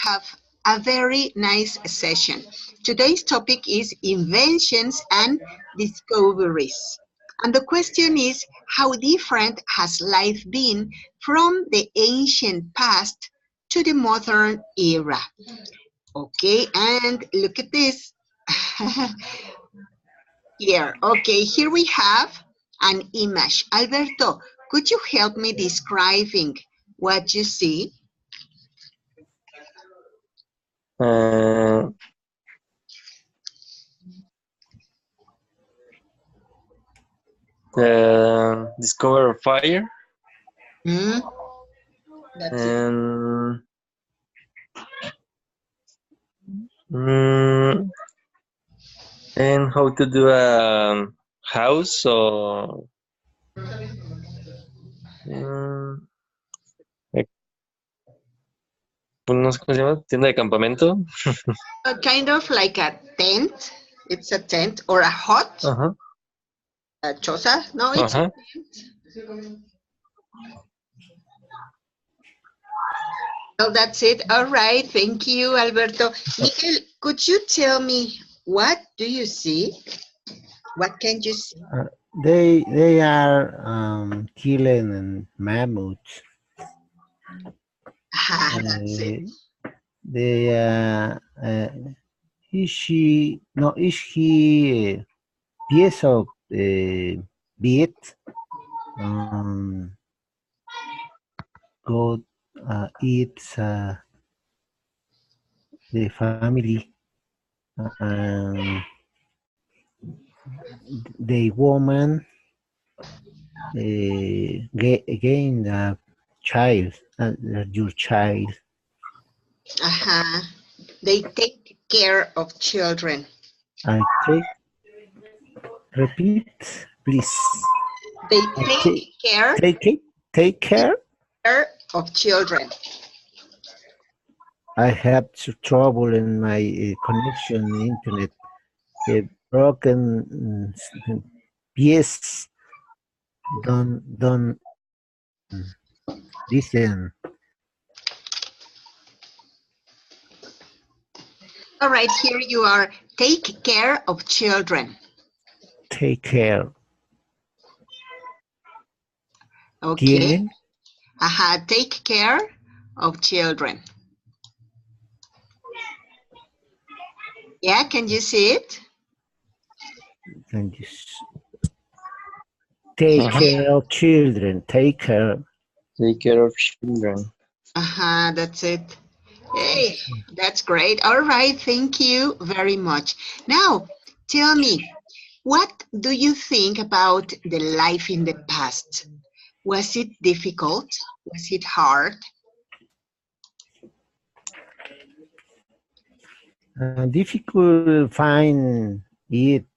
have a very nice session. Today's topic is inventions and discoveries. And the question is, how different has life been from the ancient past to the modern era? Okay, and look at this. Here, okay, here we have an image. Alberto, could you help me describing what you see? The discover of fire Mm, that's it. and mm, and how to do a house or mm, no sé cómo se llama, tienda de campamento. Kind of like a tent. It's a tent or a hut. Ajá, A choza. No, it's ajá. well, that's it. All right. Thank you, Alberto. Miguel, could you tell me what do you see? What can you see? They are killing mammoths. Ah, that's it. They is he piece of beet God eats the family the woman gain a child your child. They take care of children. I repeat please. They take care Take care of children. I have trouble in my connection internet. A broken piece. Don't listen. All right, here you are. Take care of children. Take care. Okay. ¿Tienen? Take care of children. Yeah, can you see it? Take care of children. Take care. Take care of children. That's it. Hey, that's great. All right, thank you very much. Now, tell me, what do you think about the life in the past? Was it difficult? Was it hard? Difficult find it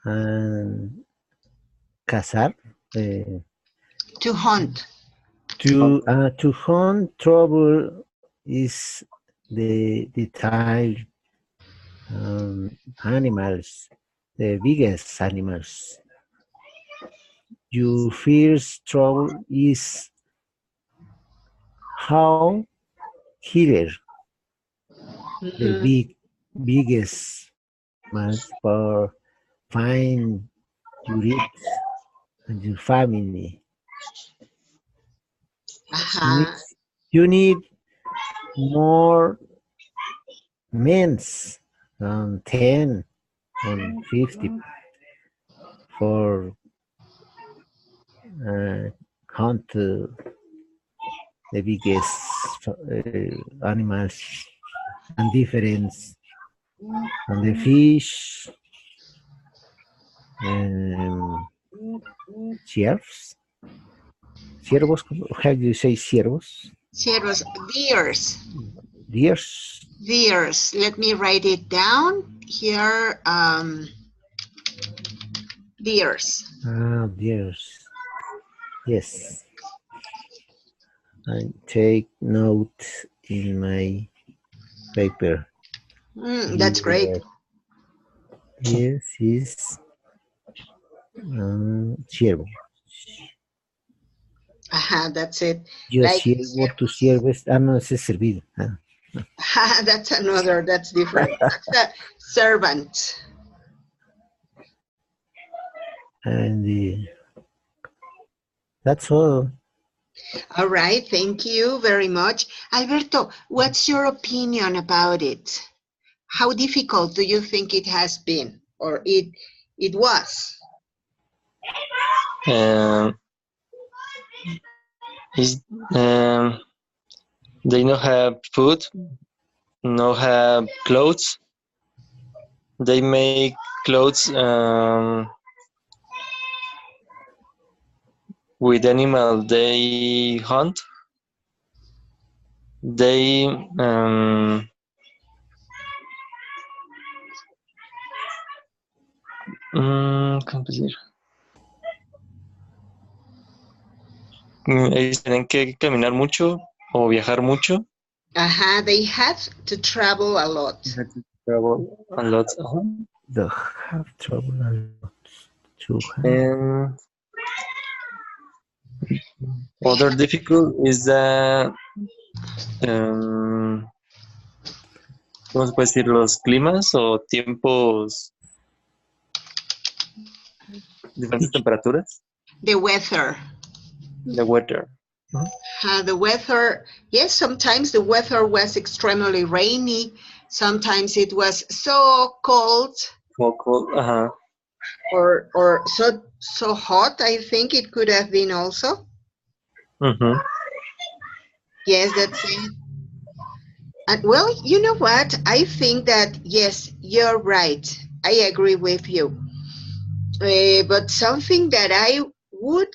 and cazar. To hunt. To hunt trouble is the type animals, the biggest animals. Your first trouble is how killer the biggest must for find your it and your family. You need more men's 10 and 50 for hunt the biggest animals and difference and the fish ciervos, how do you say ciervos? Ciervos, deers. Deers. Let me write it down here. Deers. Deers. Yes. I take note in my paper. That's great. Yes, is ciervo. Ajá, that's it. Yo Like sirvo, tú sirves. Ah, no, ese es servir. that's another, that's different. That's a servant. And that's all. All right, thank you very much. Alberto, what's your opinion about it? How difficult do you think it has been, or it was? Is they no have food, no have clothes. They make clothes with animal they hunt. They ¿cómo decir? Ellos tienen que caminar mucho o viajar mucho. They had to travel a lot. Travel a lot. They have trouble a lot to have. And other difficult is that ¿cómo se puede decir? Los climas o tiempos, diferentes temperaturas. The weather. The weather. The weather, yes, sometimes the weather was extremely rainy. Sometimes it was so cold. So cold. Or so hot, I think it could have been also. Yes, that's it. And well, you know what? I think that, yes, you're right. I agree with you. But something that I would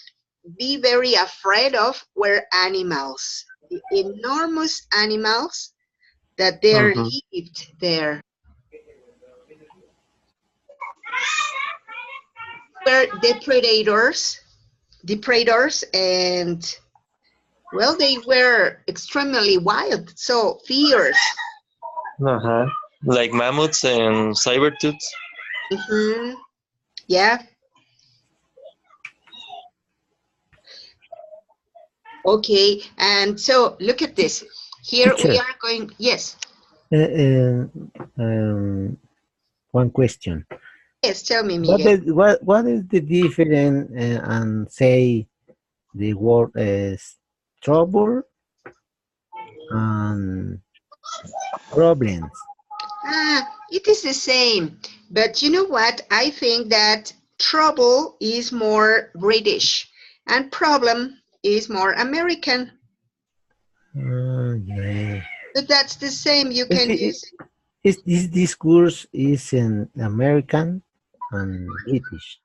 be very afraid of were animals. The enormous animals that there lived there. Were predators, and well, they were extremely wild, so fierce. Like mammoths and saber-tooths. Yeah. Okay, and so look at this. Here Teacher, we are going, yes. One question. Yes, tell me, Miguel. What is the difference and say the word is trouble and problems? It is the same, but you know what? I think that trouble is more British and problem is more American. Yeah. But that's the same. You can use it. This course is in American and British.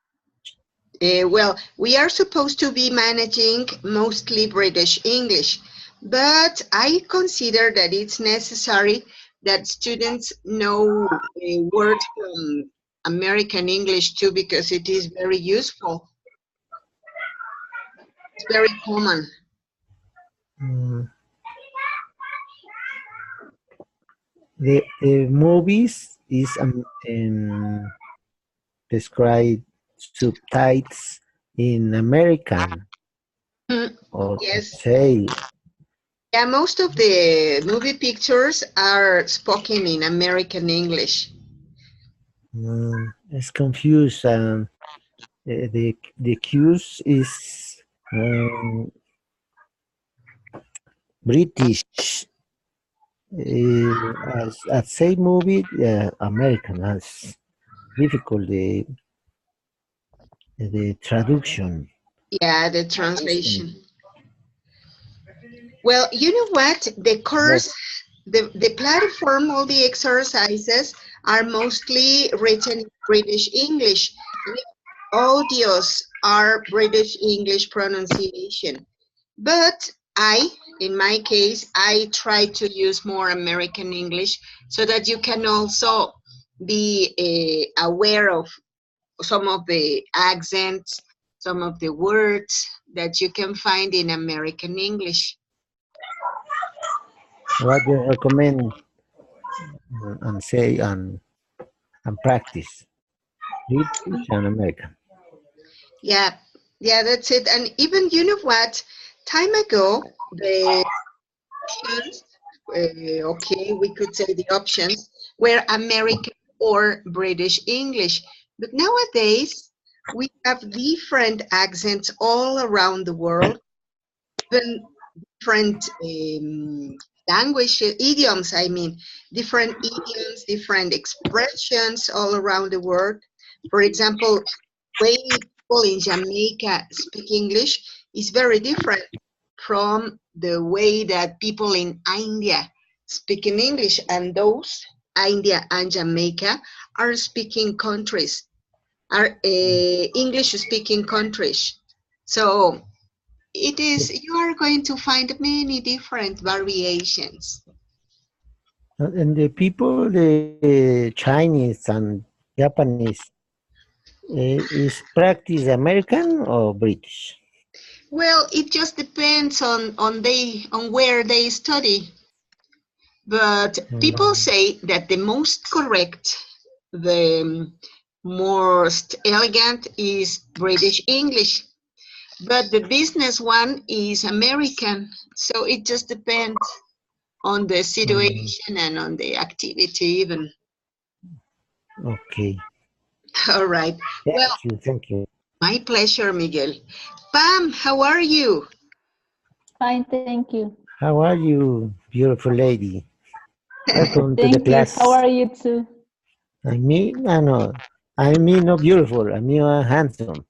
Well, we are supposed to be managing mostly British English, but I consider that it's necessary that students know words from American English too, because it is very useful. It's very common. The movies is describe subtitles in American. Or yes. Say. Yeah, most of the movie pictures are spoken in American English. It's confused. The cues is British. As say movie, American has difficult the traduction. Yeah, the translation. Well, you know what? The course, the platform, all the exercises are mostly written in British English. Audios are British English pronunciation. But in my case, I try to use more American English so that you can also be aware of some of the accents, some of the words that you can find in American English. What do you recommend and say and practice? British and American. Yeah, that's it. And even, you know what? Time ago, the options, okay, we could say the options were American or British English. But nowadays, we have different accents all around the world, even different languages, idioms, I mean, different idioms, different expressions all around the world. For example, way people in Jamaica speak English is very different from the way that people in India speak in English, and those India and Jamaica are speaking countries, are English speaking countries. So it is, you are going to find many different variations. And the people, the Chinese and Japanese, is practice American or British? Well, it just depends on where they study. But people say that the most correct, the most elegant is British English, but the business one is American. So it just depends on the situation and on the activity even. Okay. All right. Well, Thank you. my pleasure, Miguel. Pam, how are you? Fine, thank you. How are you, beautiful lady? Welcome to the Thank you. class. How are you too? I mean, no, I mean not beautiful. I mean handsome.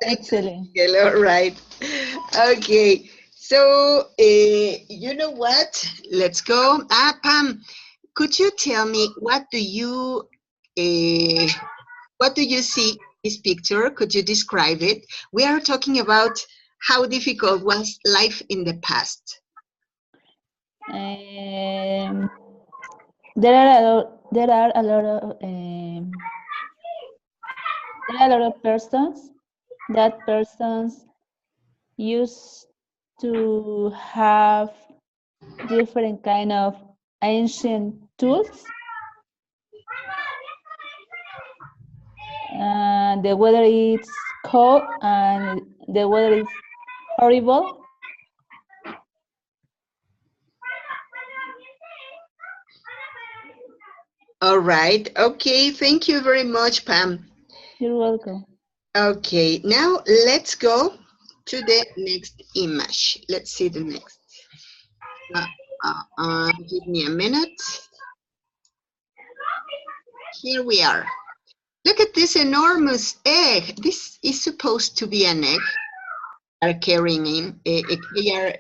Excellent. Miguel, all right. Okay. So, you know what? Let's go. Pam, could you tell me what do you see in this picture? Could you describe it? We are talking about how difficult was life in the past. There are a lot of persons. That persons used to have different kind of ancient tools. The weather is cold and the weather is horrible. All right. Okay. Thank you very much, Pam. You're welcome. Okay. Now let's go to the next image. Let's see the next. Give me a minute. Here we are. Look at this enormous egg. This is supposed to be an egg. They are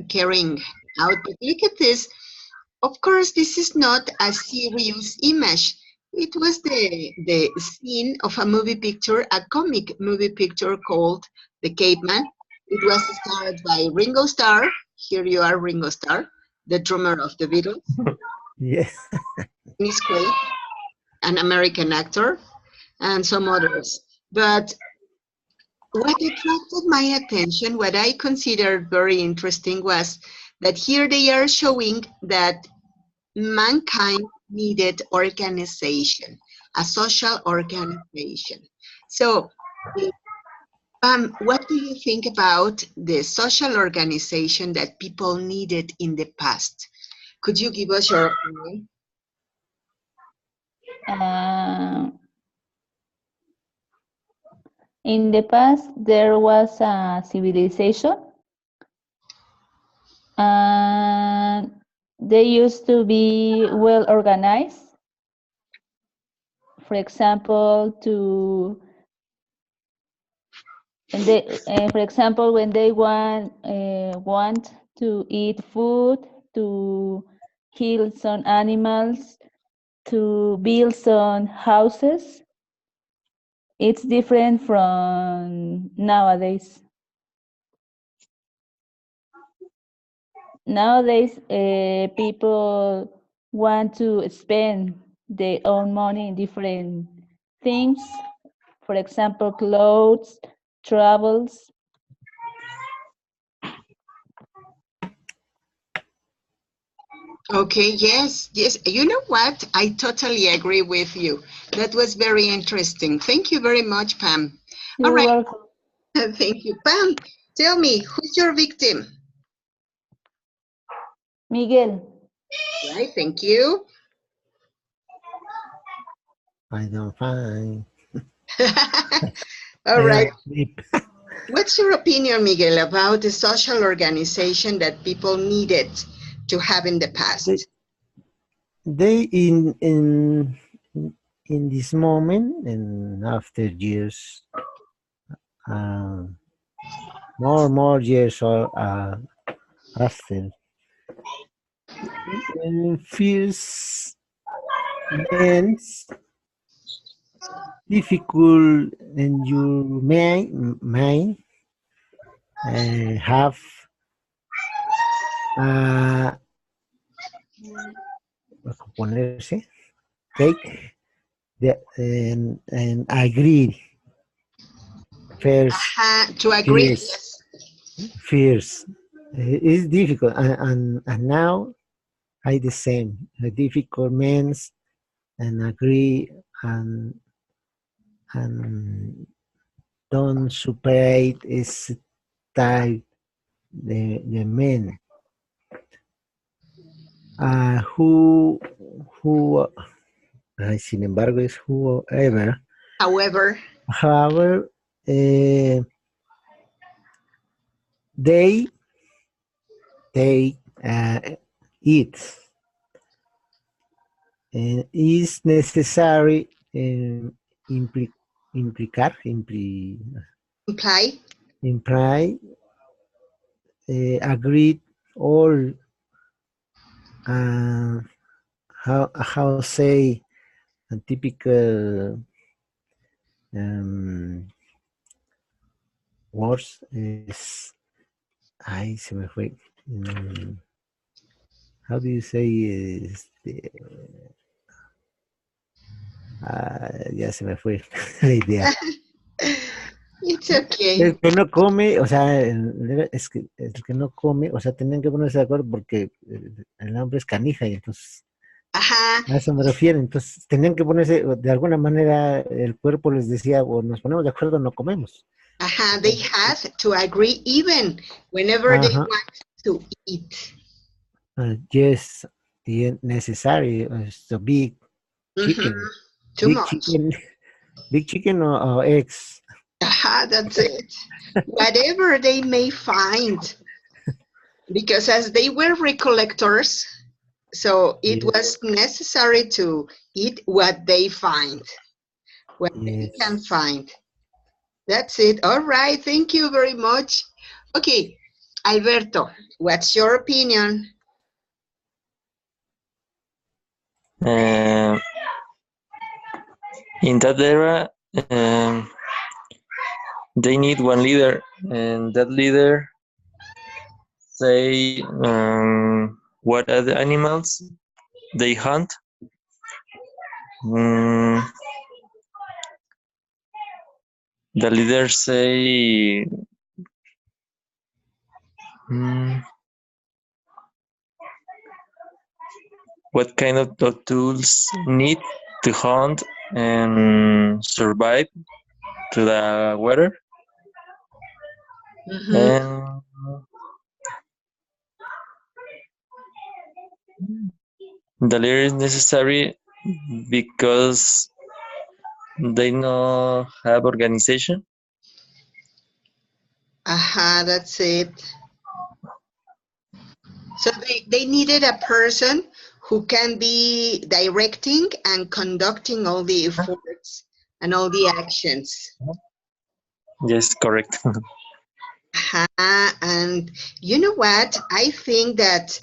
carrying out. But look at this. Of course, this is not a serious image. It was the scene of a movie picture, a comic movie picture called The Caveman. It was starred by Ringo Starr. Here you are, Ringo Starr, the drummer of the Beatles. Yes. Dennis Quaid, an American actor, and some others. But what attracted my attention, what I considered very interesting, was that here they are showing that mankind needed organization, a social organization. So, what do you think about the social organization that people needed in the past? Could you give us your opinion? In the past, there was a civilization, and they used to be well organized. For example, when they want to eat food, to kill some animals, to build some houses. It's different from nowadays. Nowadays, people want to spend their own money in different things. For example, clothes, travels. Okay, yes. You know what? I totally agree with you. That was very interesting. Thank you very much, Pam. You're All right. welcome. Thank you, Pam. Tell me, who's your victim? Miguel. Right, thank you. I don't find. All right. Sleep. What's your opinion, Miguel, about the social organization that people needed to have in the past? They in this moment and after years, uh, more years or after, feels means difficult in your mind have uh, ponerse, take the, and agree first To agree, fears yes. fears. It's difficult and now I the same. The difficult means and agree and don't separate is type the men. Who sin embargo es whoever. However, However, they it is necessary impli, implicar imply, imply agreed all how say a typical words is ay se me fue how do you say ya se me fue la idea. it's okay. El que no come, o sea, es que el que no come, o sea, tenían que ponerse de acuerdo porque el hambre es canija y entonces Ajá, a eso me refiero. Entonces tenían que ponerse, de alguna manera el cuerpo les decía, o nos ponemos de acuerdo o no comemos. ajá, they have to agree even whenever they Ajá. want to eat. Yes, necessary. So big chicken, Mhm, too big much. chicken, big chicken or eggs. Aha, that's it. Whatever they may find, because as they were recollectors, so it Yes, was necessary to eat what they find, what they yes. can find. That's it. All right. Thank you very much. Okay, Alberto, what's your opinion? Um, in that era, they need one leader, and that leader say what are the animals they hunt. Mm, the leader say what kind of tools need to hunt and survive to the weather, Mhm. and the leader is necessary because they no have organization. Aha, that's it. So they needed a person who can be directing and conducting all the efforts and all the actions. Yes, correct. And you know what? I think that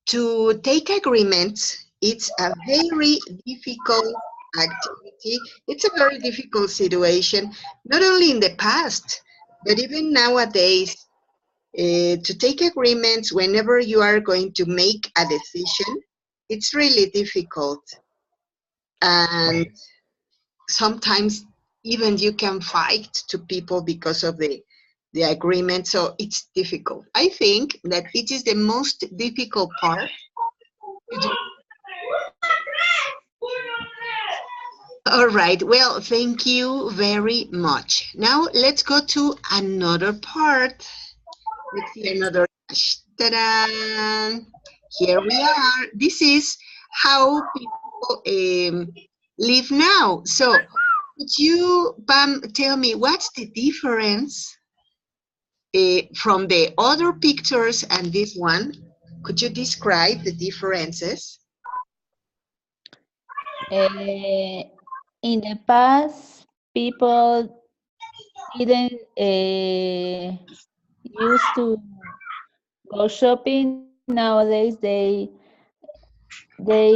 to take agreements, it's a very difficult activity. It's a very difficult situation, not only in the past, but even nowadays. To take agreements whenever you are going to make a decision, it's really difficult. And sometimes even you can fight to people because of the agreement. So it's difficult. I think that it is the most difficult part to do. All right. Well, thank you very much. Now let's go to another part. Let's see another image. Ta-da! Here we are. This is how people live now. So, could you, Pam, tell me what's the difference from the other pictures and this one? Could you describe the differences? In the past, people didn't used to go shopping. Nowadays, they buy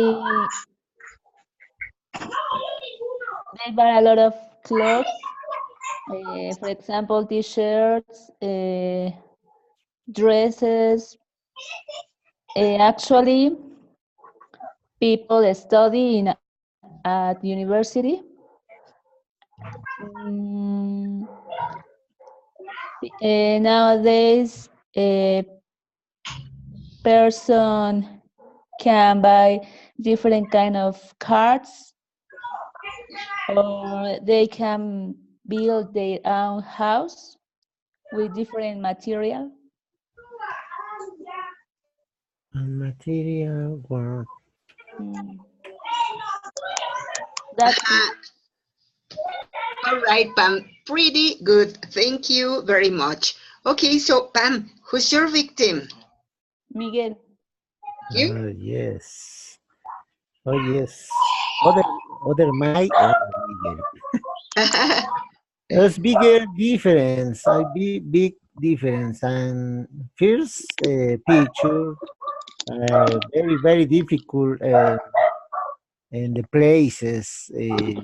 a lot of clothes. For example, t-shirts, dresses. Actually, people study at university. Mm, Nowadays, a person can buy different kind of cards, or they can build their own house with different material. Material work. Mm. That's it. All right, Pam, pretty good. Thank you very much. Okay, so Pam, who's your victim? Miguel. You? Yes. Oh yes. Other my Miguel. There's bigger difference. I big difference. And first picture, very difficult. In the places. Uh,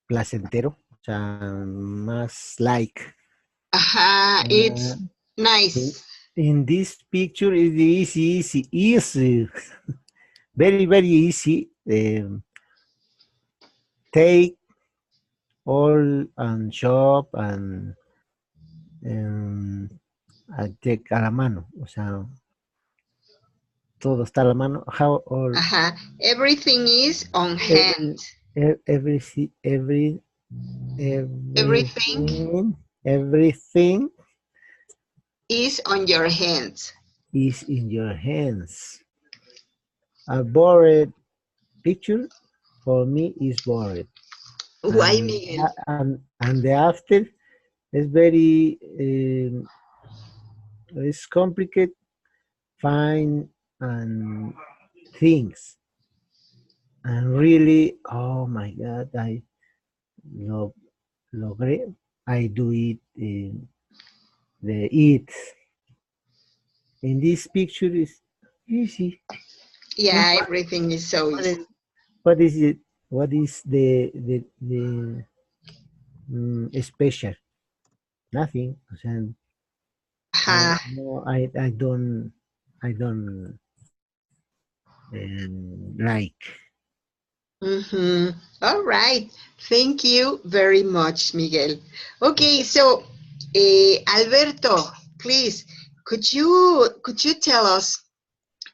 placentero, o sea, más like. It's in, nice. in this picture is easy, very easy. Take all and shop and take a la mano, o sea, todo está a la mano. How all Everything is on hand. everything Is on your hands. is in your hands. A bored picture for me is bored. Why, Miguel? And the after is very it's complicated find and things, and really, oh my god, I love logré, I do it in the eat. In this picture is easy. Yeah, everything is so easy. What is it? What is the special? Nothing. O sea, no, I don't like. All right. Thank you very much, Miguel. Okay, so Alberto, please, could you tell us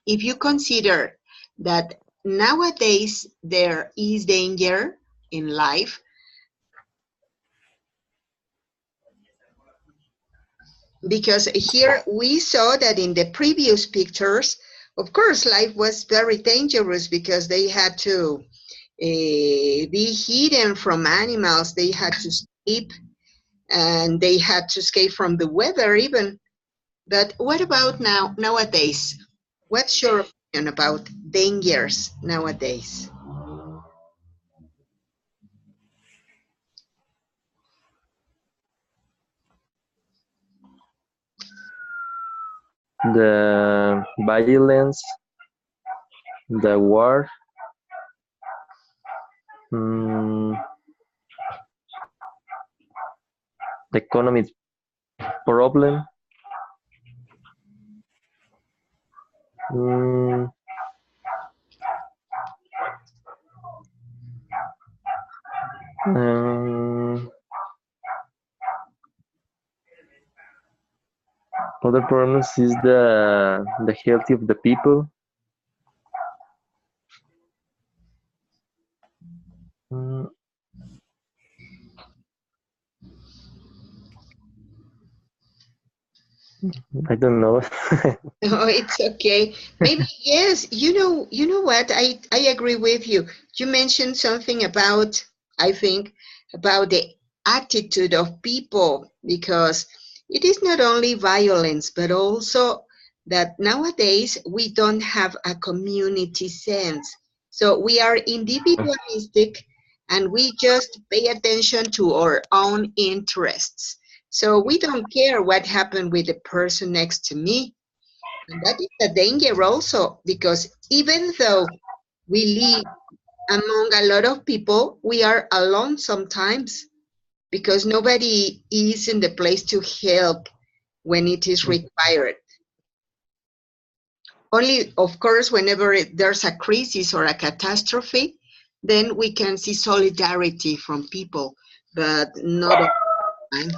if you consider that nowadays there is danger in life? Because here we saw that in the previous pictures, of course, life was very dangerous because they had to be hidden from animals. They had to escape, and they had to escape from the weather even. But what about nowadays? What's your opinion about dangers nowadays? The violence, the war, the economic problem, other problems is the health of the people. I don't know. Oh, it's okay. Maybe yes. You know what? I agree with you. You mentioned something about, I think, about the attitude of people, because it is not only violence, but also that nowadays we don't have a community sense. So we are individualistic and we just pay attention to our own interests. So we don't care what happened with the person next to me. And that is a danger also, because even though we live among a lot of people, we are alone sometimes because nobody is in the place to help when it is required. Only, of course, whenever there's a crisis or a catastrophe, then we can see solidarity from people, but not all the time.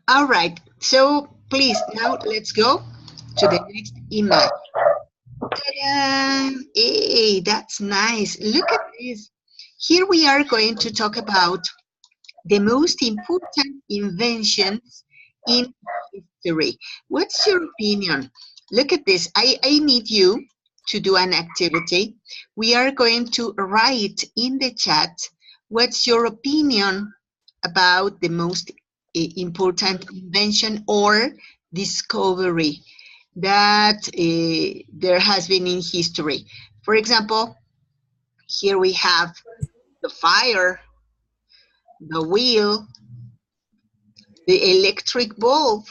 All right, so please, now let's go to the next image. Ta-da! Hey, that's nice. Look at this. Here we are going to talk about the most important inventions in history. What's your opinion? Look at this. I need you to do an activity. We are going to write in the chat what's your opinion about the most important invention or discovery that there has been in history. For example, here we have the fire, the wheel, the electric bulb.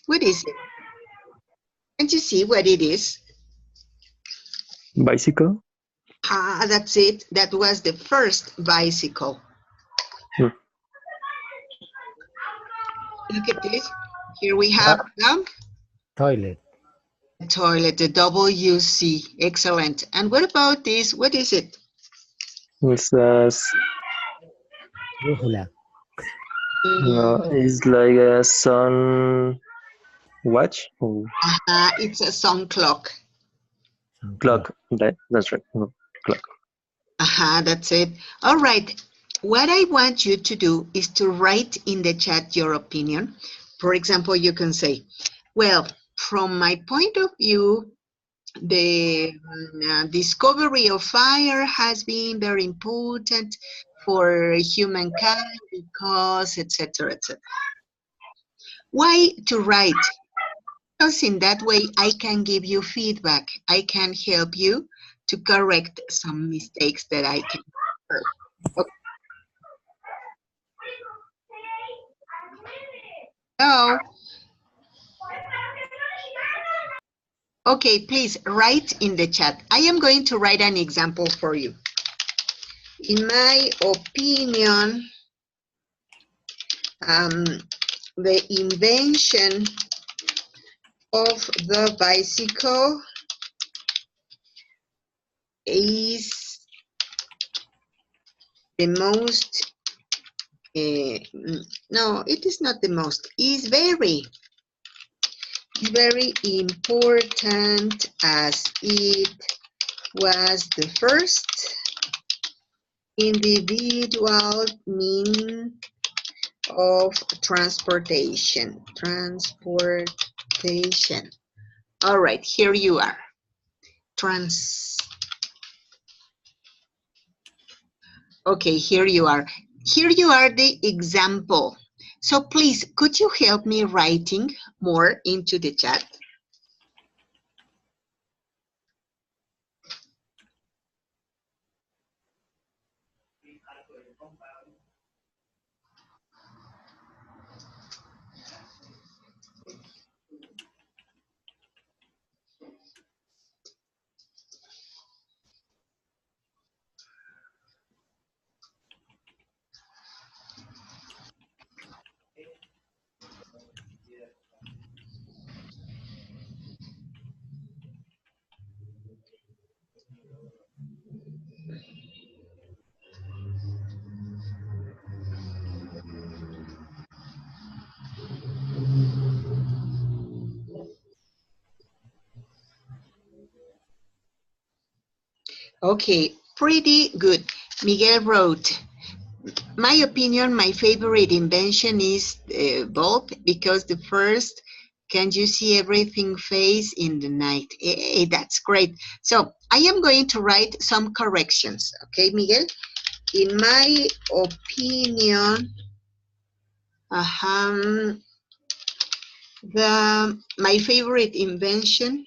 What is it? Can't you see what it is? Bicycle? Ah, that's it. That was the first bicycle. Hmm. Look at this. Here we have the Toilet. toilet, the WC. Excellent. And what about this? What is it? It's as Brújula. no, it's like a sun watch or It's a sun clock. clock. That's right. No, clock. That's it. All right. What I want you to do is to write in the chat your opinion. For example, you can say, well, from my point of view, the discovery of fire has been very important for humankind because, etc., etc. Why to write? Because in that way, I can give you feedback. I can help you to correct some mistakes that I can. Okay. Hello. Okay, please write in the chat. I am going to write an example for you. In my opinion, the invention of the bicycle is the most, no, it is not the most, is very important as it was the first individual means of transportation. All right, here you are. Okay, here you are. Here you are the example. So please, could you help me writing more into the chat? Okay, pretty good. Miguel wrote, my opinion, my favorite invention is bulb, because the first, can you see everything face in the night? Hey, that's great. So I am going to write some corrections. Okay, Miguel? In my opinion, my favorite invention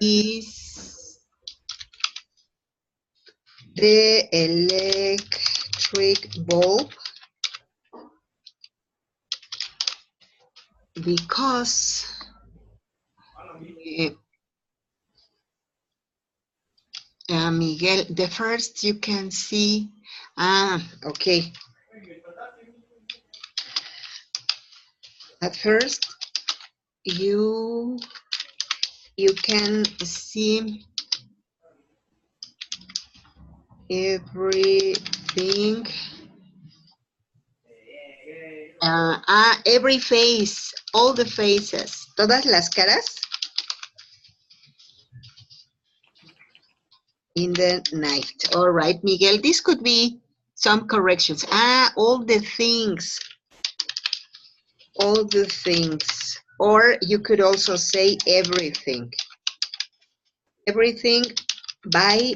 is the electric bulb, because Miguel, the first you can see, okay. At first, you can see everything, every face, all the faces, todas las caras in the night. All right, Miguel, this could be some corrections. All the things, or you could also say everything by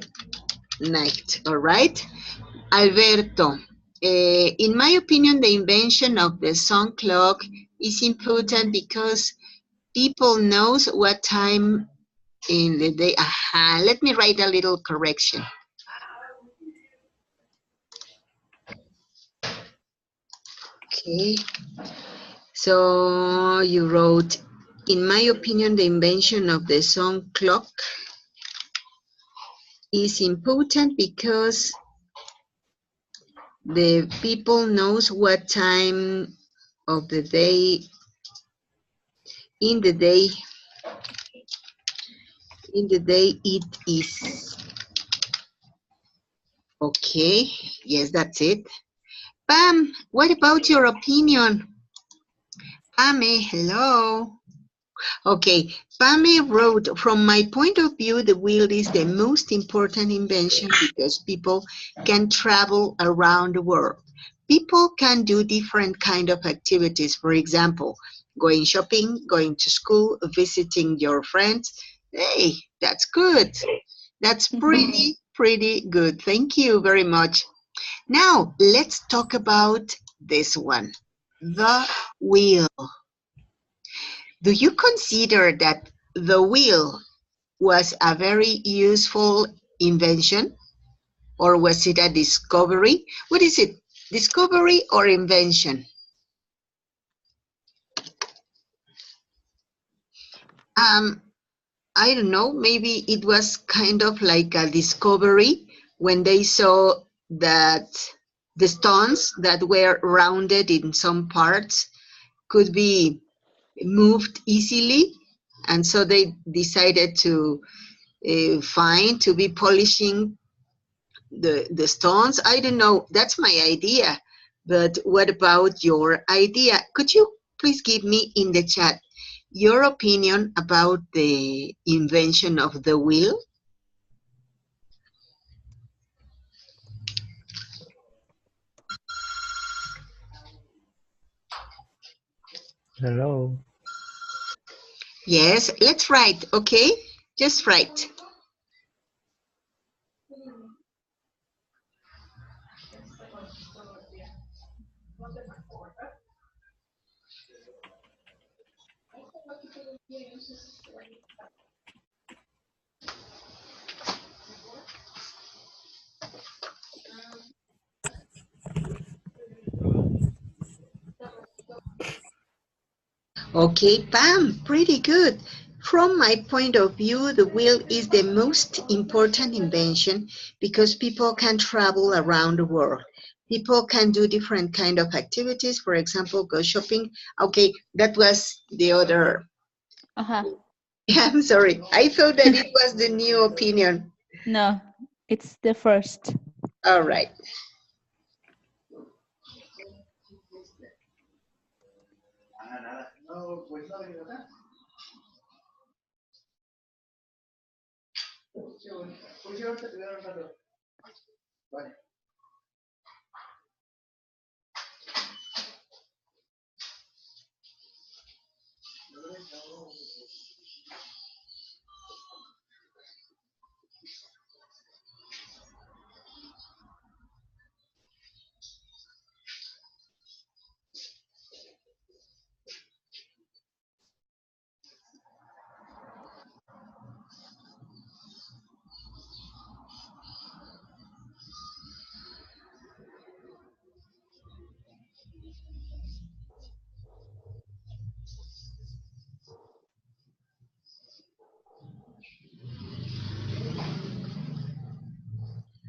night. All right, Alberto, in my opinion, the invention of the sun clock is important because people knows what time in the day. Let me write a little correction. Okay, so you wrote, in my opinion, the invention of the sun clock is important because the people knows what time of the day in the day it is. Okay, yes, that's it. Pam, what about your opinion? Pame, hello. Okay, Pame wrote, from my point of view, the wheel is the most important invention because people can travel around the world. People can do different kind of activities. For example, going shopping, going to school, visiting your friends. Hey, that's good. That's pretty good. Thank you very much. Now, let's talk about this one, the wheel. Do you consider that the wheel was a very useful invention, or was it a discovery? What is it, discovery or invention? I don't know, maybe it was kind of like a discovery when they saw that the stones that were rounded in some parts could be moved easily, and so they decided to to be polishing the stones. I don't know, that's my idea, but what about your idea? Could you please give me in the chat your opinion about the invention of the wheel? Hello. Yes, let's write, okay? Just write. Okay, Pam, pretty good. From my point of view, the wheel is the most important invention because people can travel around the world. People can do different kind of activities. For example, go shopping. Okay, that was the other. I'm sorry. I thought that it was the new opinion. No, it's the first. All right.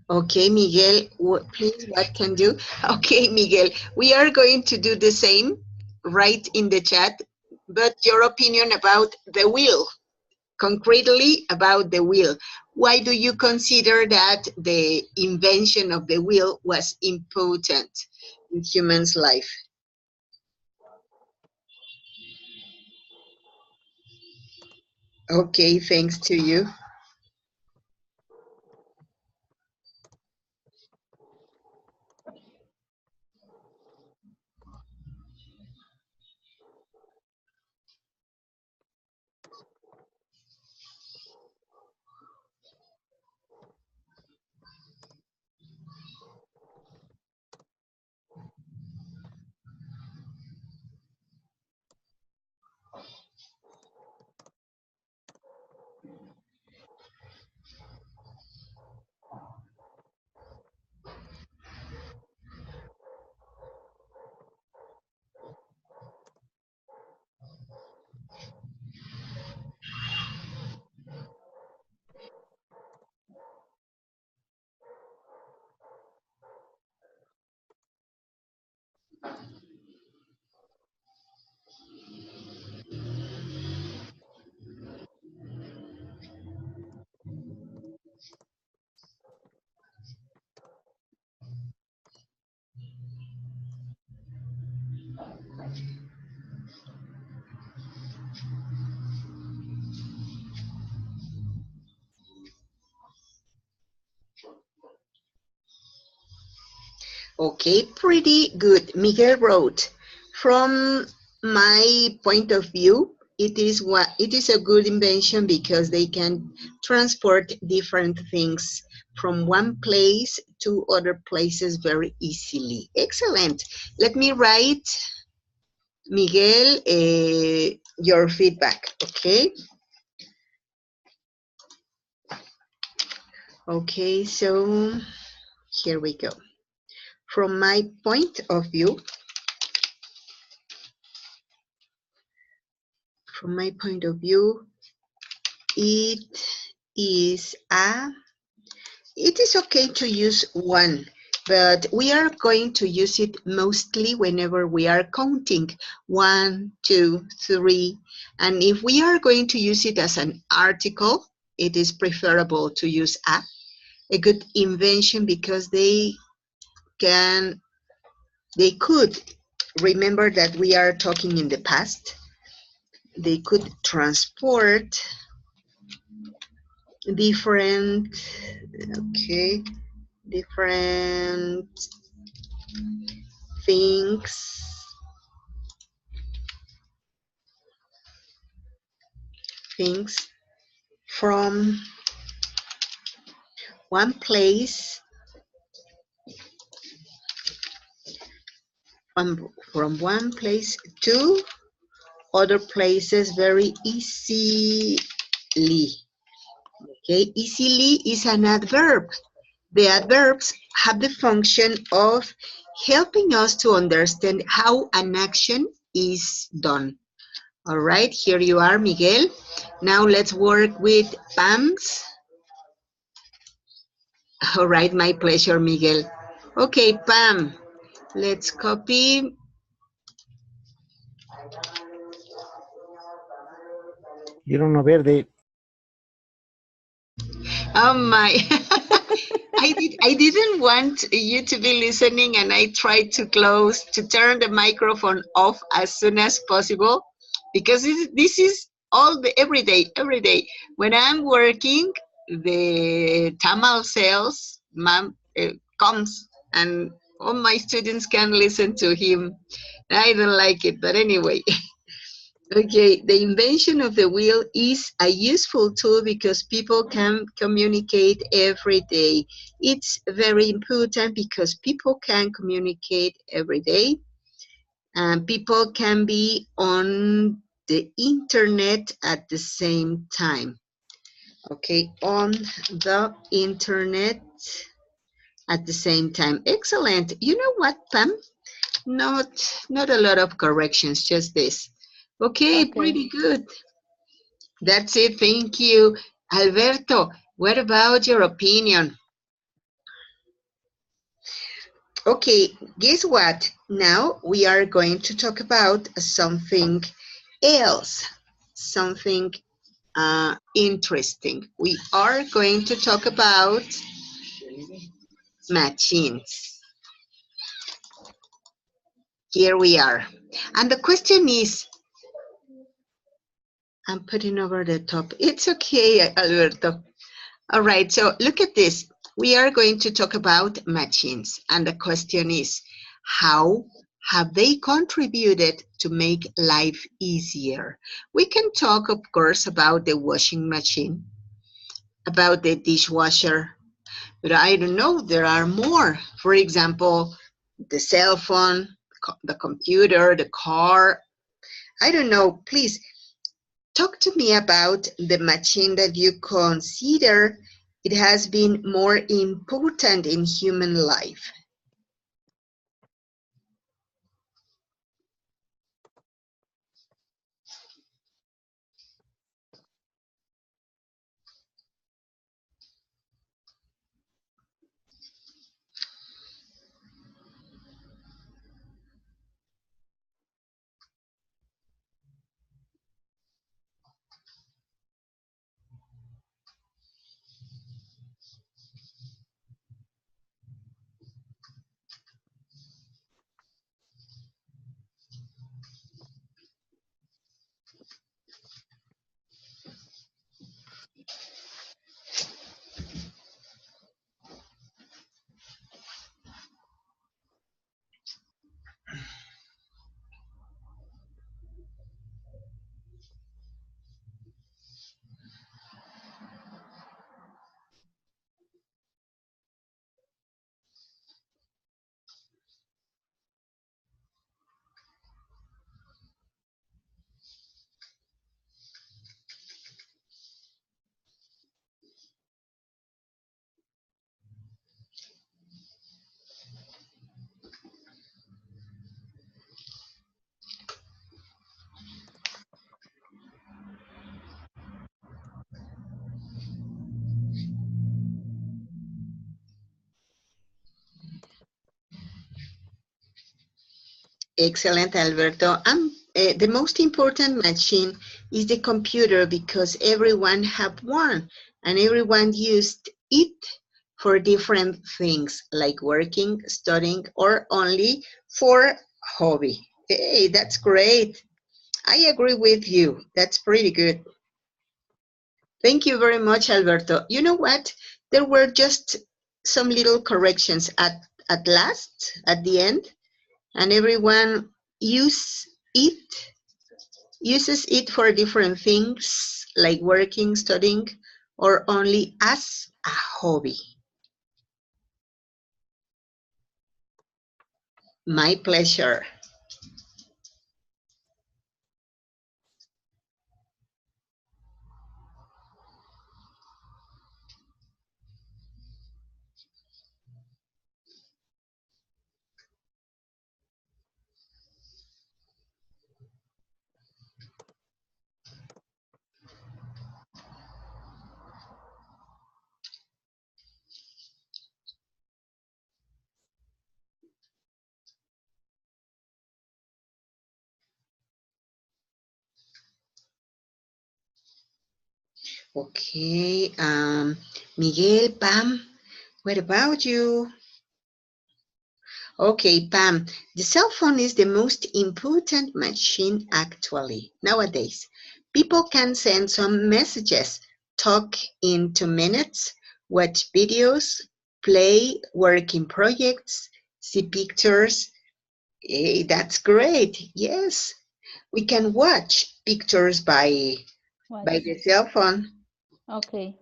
Okay, Miguel, please, what can do? Okay, Miguel, we are going to do the same, right in the chat, but your opinion about the will, concretely about the will. Why do you consider that the invention of the will was important in humans' life? Okay, thanks to you. Okay, pretty good. Miguel wrote, from my point of view, it is a good invention because they can transport different things from one place to other places very easily. Excellent. Let me write, Miguel, your feedback, okay? Okay, so here we go. From my point of view, it is okay to use one, but we are going to use it mostly whenever we are counting 1, 2, 3, and if we are going to use it as an article, it is preferable to use a good invention because they could remember that we are talking in the past. They could transport different things from one place to other places very easily. Okay, easily is an adverb. The adverbs have the function of helping us to understand how an action is done. All right, here you are, Miguel. Now let's work with Pam's. All right, my pleasure, Miguel. Okay, Pam, let's copy. You don't know verde. Oh my. I didn't want you to be listening, and I tried to turn the microphone off as soon as possible, because this is every day. When I'm working, the tamal salesman comes and all my students can listen to him. I don't like it, but anyway. Okay, the invention of the wheel is a useful tool because people can communicate every day. It's very important because people can communicate every day. And people can be on the internet at the same time. Okay, on the internet at the same time. Excellent. You know what, Pam? Not a lot of corrections, just this. Okay, Okay. pretty good. That's it. Thank you. Alberto, what about your opinion? Okay, guess what? Now we are going to talk about something else, something interesting. We are going to talk about machines. Here we are. And the question is, I'm putting over the top. It's okay, Alberto. All right, so look at this. We are going to talk about machines. And the question is, how have they contributed to make life easier? We can talk, of course, about the washing machine, about the dishwasher, but I don't know, there are more. For example, the cell phone, the computer, the car. I don't know, please talk to me about the machine that you consider it has been more important in human life. Excellent, Alberto. The most important machine is the computer because everyone have one and everyone used it for different things like working, studying, or only for hobby. Hey, that's great. I agree with you. That's pretty good. Thank you very much, Alberto. You know what? There were just some little corrections at the end, and everyone uses it for different things like working, studying, or only as a hobby. My pleasure. Okay, Miguel, Pam, what about you? Okay, Pam, the cell phone is the most important machine actually nowadays. People can send some messages, talk in 2 minutes, watch videos, play, work in projects, see pictures. Hey, that's great. Yes, we can watch pictures by Watch. the cell phone. Okay.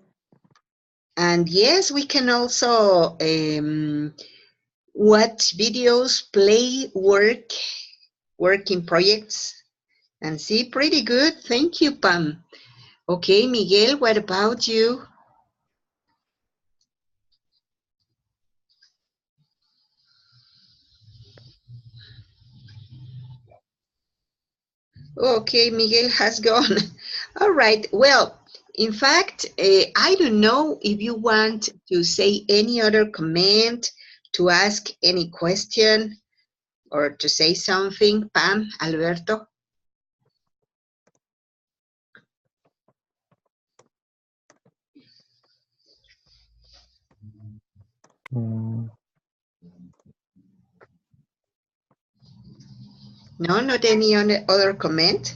And yes, we can also watch videos, play, work in projects, and see. Pretty good. Thank you, Pam. Okay, Miguel, what about you? Okay, Miguel has gone. All right. Well, in fact, I don't know if you want to say any other comment, to ask any question, or to say something, Pam, Alberto. Mm, No, not any other comment?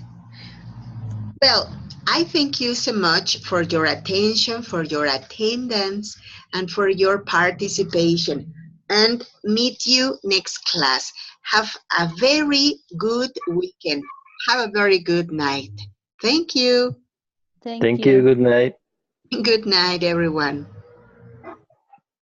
Well, I thank you so much for your attention, for your attendance, and for your participation. And meet you next class. Have a very good weekend. Have a very good night. Thank you. Thank Thank you. you. Good night. Good night, everyone.